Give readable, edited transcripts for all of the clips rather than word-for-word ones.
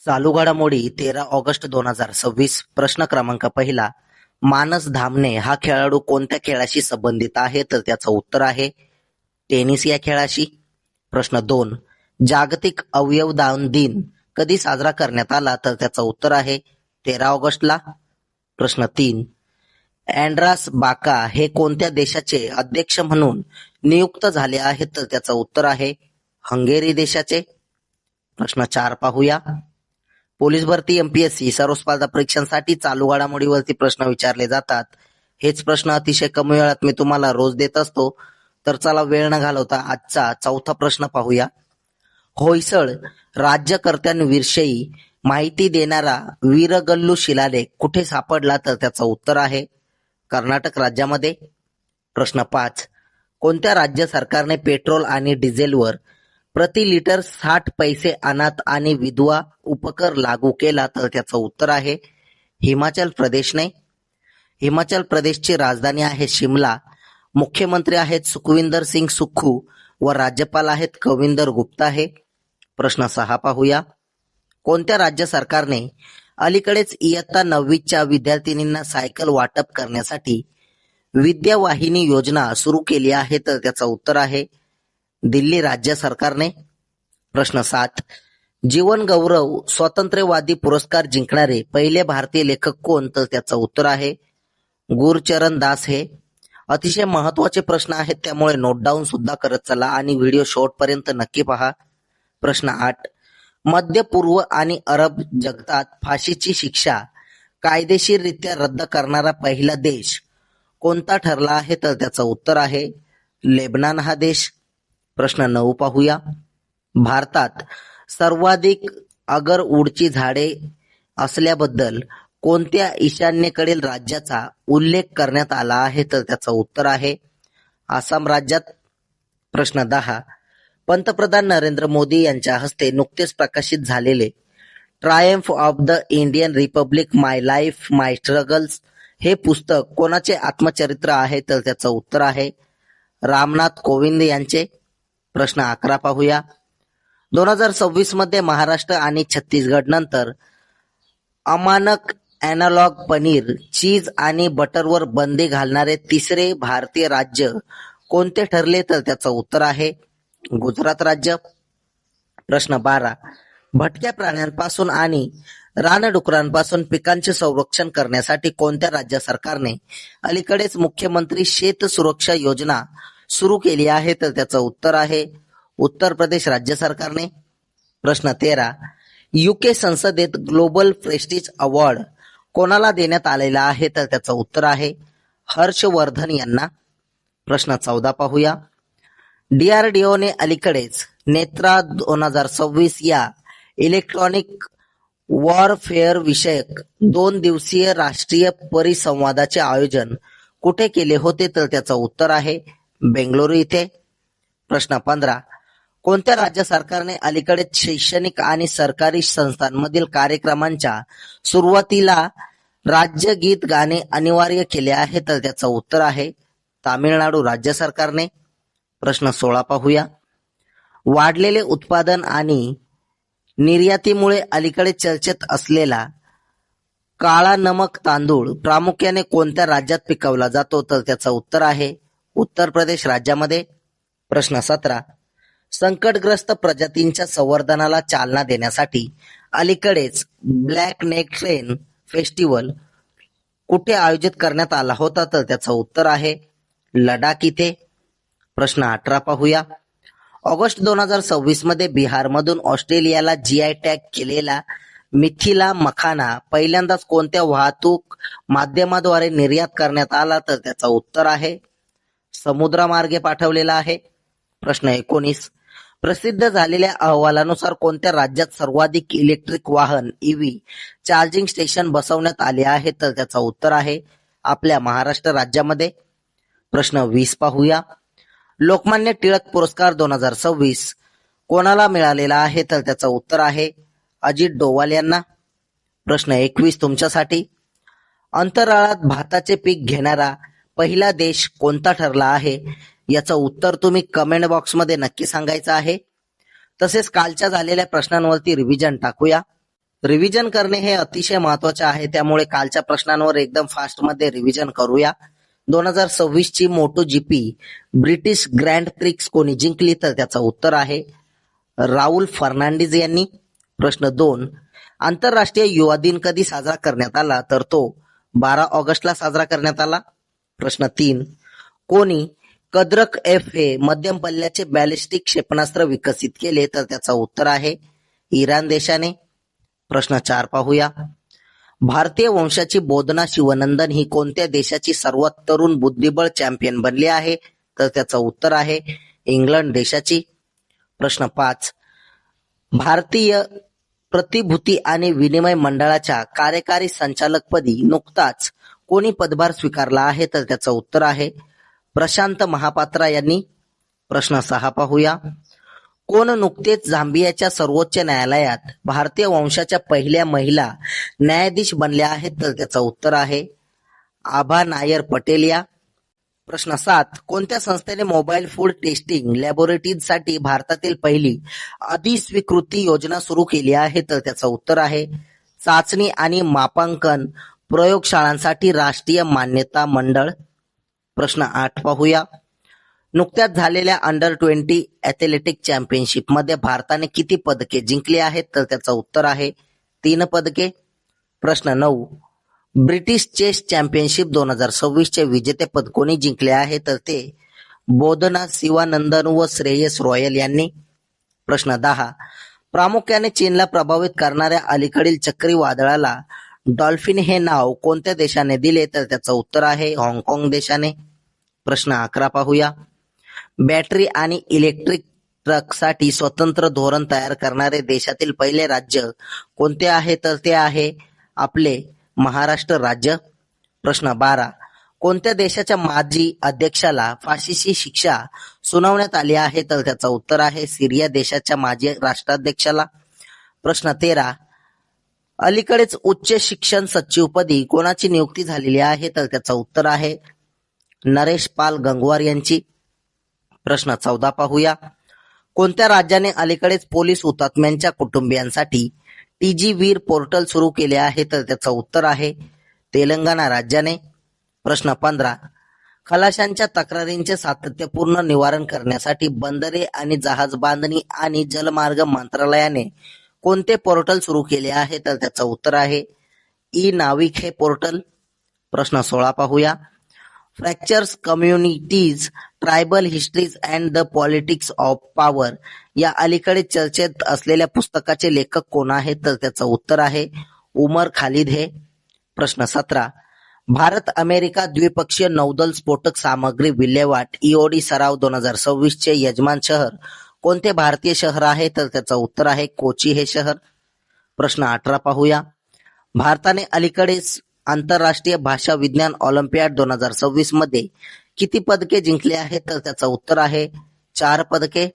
चालू घडामोडी 13 ऑगस्ट 2026. प्रश्न क्रमांक पहिला. मानस धामणे हा खेळाडू कोणत्या खेळाशी संबंधित आहे? तर त्याचं उत्तर आहे टेनिस या खेळाशी. प्रश्न 2. जागतिक अवयवदान दिन कधी साजरा करण्यात आला? तर त्याचं उत्तर आहे 13 ऑगस्टला. प्रश्न 3. अँड्रास बाका हे कोणत्या देशाचे अध्यक्ष म्हणून नियुक्त झाले आहेत? तर त्याचं उत्तर आहे हंगेरी देशाचे. प्रश्न 4 पाहूया. पोलीस भरती, एमपीएससी सर्व स्पर्धा परीक्षांसाठी चालू घडामोडीवरती प्रश्न विचारले जातात. हेच प्रश्न अतिशय कमी वेळात मी तुम्हाला रोज देत असतो. तर चला वेळ न घालवता आजचा चौथा प्रश्न पाहूया. होयसळ राज्यकर्त्यांविषयी माहिती देणारा वीरगल्लू शिलालेख कुठे सापडला? तर त्याचं उत्तर आहे कर्नाटक राज्यामध्ये. प्रश्न 5. कोणत्या राज्य सरकारने पेट्रोल आणि डिझेलवर प्रति लिटर 60 पैसे अनाथ आणि विधवा उपकर लागू केला? तर त्याचं उत्तर आहे हिमाचल प्रदेशने. हिमाचल प्रदेशची राजधानी आहे शिमला. मुख्यमंत्री आहेत सुखविंदर सिंग सुक्खू व राज्यपाल आहेत कविंदर गुप्ता हे. प्रश्न 6 पाहूया. कोणत्या राज्य सरकारने अलीकडेच इयत्ता 9वीच्या विद्यार्थिनींना सायकल वाटप करण्यासाठी विद्यावाहिनी योजना सुरू केली आहे? तर त्याचं उत्तर आहे दिल्ली राज्य सरकारने. प्रश्न 7. जीवन गौरव स्वातंत्र्यवादी पुरस्कार जिंकणारे पहिले भारतीय लेखक कोण? तर त्याचं उत्तर आहे गुरचरण दास हे. अतिशय महत्वाचे प्रश्न आहेत, त्यामुळे नोट डाऊन सुद्धा करत चला आणि व्हिडिओ शेवटपर्यंत नक्की पहा. प्रश्न 8. मध्य पूर्व आणि अरब जगतात फाशीची शिक्षा कायदेशीररित्या रद्द करणारा पहिला देश कोणता ठरला आहे? तर त्याचं उत्तर आहे लेबनान हा देश. प्रश्न 9 पाहूया. भारतात सर्वाधिक अगरवूडची झाडे असल्याबद्दल कोणत्या ईशान्येकडील राज्याचा उल्लेख करण्यात आला आहे? तर त्याचं उत्तर आहे आसाम राज्यात. प्रश्न 10. पंतप्रधान नरेंद्र मोदी यांच्या हस्ते नुकतेच प्रकाशित झालेले Triumph of the Indian Republic, my life my struggles हे पुस्तक कोणाचे आत्मचरित्र आहे? तर त्याचं उत्तर आहे रामनाथ कोविंद यांचे. प्रश्न 11 पाहूया. 2026 मध्ये महाराष्ट्र आणि छत्तीसगड नंतर अमानक ॲनालॉग पनीर, चीज आणि बटरवर बंदी घालणारे तिसरे भारतीय राज्य कोणते ठरले? तर त्याचं उत्तर आहे गुजरात राज्य. प्रश्न 12. भटक्या प्राण्यांपासून आणि रानडुकरांपासून पिकांचे संरक्षण करण्यासाठी कोणत्या राज्य सरकारने अलीकडेच मुख्यमंत्री शेत सुरक्षा योजना सुरू केली आहे? तर त्याचं उत्तर आहे उत्तर प्रदेश राज्य सरकारने. प्रश्न 13. UK संसदेत ग्लोबल प्रेस्टिज अवॉर्ड कोणाला देण्यात आलेला आहे? तर त्याचं उत्तर आहे हर्षवर्धन यांना. प्रश्न 14 पाहूया. DRDOने अलीकडेच नेत्रा 2026 या इलेक्ट्रॉनिक वॉरफेअर विषयक 2 दिवसीय राष्ट्रीय परिसंवादाचे आयोजन कुठे केले होते? तर त्याचं उत्तर आहे बेंगळुरू इथे. प्रश्न 15. कोणत्या राज्य सरकारने अलीकडेच शैक्षणिक आणि सरकारी संस्थांमधील कार्यक्रमांच्या सुरुवातीला राज्य गीत गाणे अनिवार्य केले आहे? तर त्याचं उत्तर आहे तामिळनाडू राज्य सरकारने. प्रश्न 16 पाहूया. वाढलेले उत्पादन आणि निर्यातीमुळे अलीकडे चर्चेत असलेला काळा नमक तांदूळ प्रामुख्याने कोणत्या राज्यात पिकवला जातो? तर त्याचं उत्तर आहे उत्तर प्रदेश राज्यामध्ये. प्रश्न 17. संकटग्रस्त प्रजातींच्या संवर्धनाला चालना देण्यासाठी अलीकडेच ब्लॅक नेक ट्रेन फेस्टिवल कुठे आयोजित करण्यात आला होता? तर त्याचं उत्तर आहे लडाख इथे. प्रश्न 18 पाहूया. ऑगस्ट 2026 मध्ये बिहारमधून ऑस्ट्रेलियाला GI टॅग केलेला मिथिला मखाना पहिल्यांदाच कोणत्या वाहतूक माध्यमाद्वारे निर्यात करण्यात आला? तर त्याचं उत्तर आहे समुद्रमार्गे पाठवलेला आहे. प्रश्न 19. प्रसिद्ध झालेल्या अहवालानुसार कोणत्या राज्यात सर्वाधिक इलेक्ट्रिक वाहन EV चार्जिंग स्टेशन बसवण्यात आले आहेत? तर त्याचं उत्तर आहे आपल्या महाराष्ट्र राज्यामध्ये. प्रश्न 20 पाहूया. लोकमान्य टिळक पुरस्कार 2026 कोणाला मिळालेला आहे? तर त्याचं उत्तर आहे अजित डोवाल यांना. प्रश्न 21 तुमच्यासाठी. अंतराळात भाताचे पीक घेणारा पहिला देश कोणता ठरला आहे? याचं उत्तर तुम्ही कमेंट बॉक्समध्ये नक्की सांगायचं आहे. तसेच कालच्या झालेल्या प्रश्नांवरती रिव्हिजन टाकूया. रिव्हिजन करणे हे अतिशय महत्वाचे आहे, त्यामुळे कालच्या प्रश्नांवर एकदम फास्ट मध्ये रिव्हिजन करूया. 2026 ची MotoGP British Grand Prix कोणी जिंकली? तर त्याचं उत्तर आहे राहुल फर्नांडिस यांनी. प्रश्न 2, आंतरराष्ट्रीय युवा दिन कधी साजरा करण्यात आला? तर तो 12 ऑगस्टला साजरा करण्यात आला. प्रश्न 3, कोणी कद्रक एफ हे मध्यम पल्ल्याचे बॅलिस्टिक क्षेपणास्त्र विकसित केले? तर त्याचं उत्तर आहे इराण देशाने. प्रश्न 4 पाहूया. भारतीय वंशाची बोधना शिवनंदन ही कोणत्या देशाची सर्वात तरुण बुद्धिबळ चॅम्पियन बनली आहे? तर त्याचं उत्तर आहे इंग्लंड देशाची. प्रश्न 5, भारतीय प्रतिभूती आणि विनिमय मंडळाच्या कार्यकारी संचालकपदी नुकताच कोणी पदभार स्वीकारला आहे? तर त्याचं उत्तर आहे प्रशांत महापात्रा यांनी. प्रश्न 6 पाहूया. कोण नुकतेच झांबियाच्या सर्वोच्च न्यायालयात भारतीय वंशाच्या पहिल्या महिला न्यायाधीश बनल्या आहेत? तर त्याचं उत्तर आहे आभा नायर पटेल या. प्रश्न 7, कोणत्या संस्थेने मोबाईल फूड टेस्टिंग लॅबोरेटरीजसाठी भारतातील पहिली अधिस्वीकृती योजना सुरू केली आहे? तर त्याचं उत्तर आहे चाचणी आणि मापांकन प्रयोगशाळांसाठी राष्ट्रीय मान्यता मंडळ. प्रश्न 8 पाहूया. नुकत्याच झालेल्या अंडर-20 ॲथलेटिक चॅम्पियनशिपमध्ये भारताने किती पदके जिंकली आहेत? तर त्याचं उत्तर आहे 3 पदके. प्रश्न 9, ब्रिटिश चेस चॅम्पियनशिप 2026 चे विजेतेपद कोणी जिंकले आहे? तर ते बोधना शिवानंदन व श्रेयस रॉयल यांनी. प्रश्न 10, प्रामुख्याने चीनला प्रभावित करणाऱ्या अलीकडील चक्रीवादळाला डॉल्फिन हे नाव कोणत्या देशाने दिले? तर त्याचं उत्तर आहे हाँगकाँग देशाने. प्रश्न 11 पाहूया. बॅटरी आणि इलेक्ट्रिक ट्रकसाठी स्वतंत्र धोरण तयार करणारे देशातील पहिले राज्य कोणते आहे? तर ते आहे आपले महाराष्ट्र राज्य. प्रश्न 12, कोणत्या देशाच्या माजी अध्यक्षाला फाशीची शिक्षा सुनावण्यात आली आहे? तर त्याचं उत्तर आहे सिरिया देशाच्या माजी राष्ट्राध्यक्षाला. प्रश्न 13, अलीकडेच उच्च शिक्षण सचिवपदी कोणाची नियुक्ती झालेली आहे? तर त्याचं उत्तर आहे नरेश पाल गंगवार यांची. प्रश्न 14 पाहूया. कोणत्या राज्याने अलीकडेच पोलीस हुतात्म्यांच्या कुटुंबियांसाठी टीजी वीर पोर्टल सुरू केले आहे? तर त्याचं उत्तर आहे तेलंगणा राज्याने. प्रश्न 15, खलाशांच्या तक्रारींचे सातत्यपूर्ण निवारण करण्यासाठी बंदरे आणि जहाज बांधणी आणि जलमार्ग मंत्रालयाने कोणते पोर्टल सुरू केले आहे? तर त्याचं उत्तर आहे ई नाविक हे पोर्टल. प्रश्न 16 पाहूया. Fractures communities tribal histories and the politics of power या अलीकडे चर्चेत असलेल्या पुस्तकाचे लेखक कोण आहेत? तर त्याचं उत्तर आहे उमर खालिद हे. प्रश्न 17, भारत अमेरिका द्विपक्षीय नौदल स्फोटक सामग्री विल्हेवाट ईओडी सराव 2026 चे यजमान शहर कोणते भारतीय शहर आहे? तर त्याचं उत्तर आहे कोची हे शहर. प्रश्न 18 पाहूया. भारताने अलीकडेच आंतरराष्ट्रीय भाषा विज्ञान ऑलिम्पियाड 2026 मध्ये किती पदके जिंकली आहेत? तर त्याचं उत्तर आहे 4 पदके.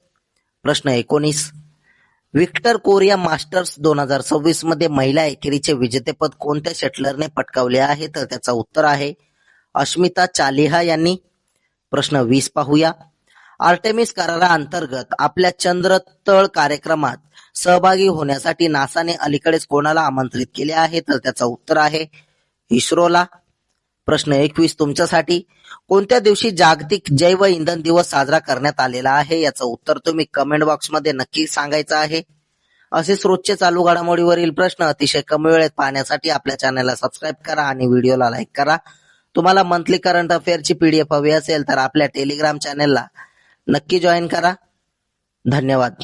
प्रश्न 19, व्हिक्टर कोरिया मास्टर्स 2026 मध्ये महिला एकेरीचे विजेतेपद कोणत्या शटलरने पटकावले आहे? तर त्याचं उत्तर आहे अश्मिता चालिहा यांनी. प्रश्न 20 पाहूया. आर्टेमिस कराराअंतर्गत आपल्या चंद्र तळ कार्यक्रमात सहभागी होण्यासाठी नासाने अलीकडेच कोणाला आमंत्रित केले आहे? तर त्याचं उत्तर आहे इस्रोला. प्रश्न 21 तुमच्यासाठी. कोणत्या दिवशी जागतिक जैव इंधन दिवस साजरा करण्यात आलेला आहे? याचं उत्तर तुम्ही कमेंट बॉक्समध्ये नक्की सांगायचं आहे. असेच रोजचे चालू घडामोडीवरील प्रश्न अतिशय कमी वेळेत पाहण्यासाठी आपल्या चॅनलला सबस्क्राईब करा आणि व्हिडिओला लाईक करा. तुम्हाला मंथली करंट अफेअरची PDF हवी असेल तर आपल्या टेलिग्राम चॅनलला नक्की जॉईन करा. धन्यवाद.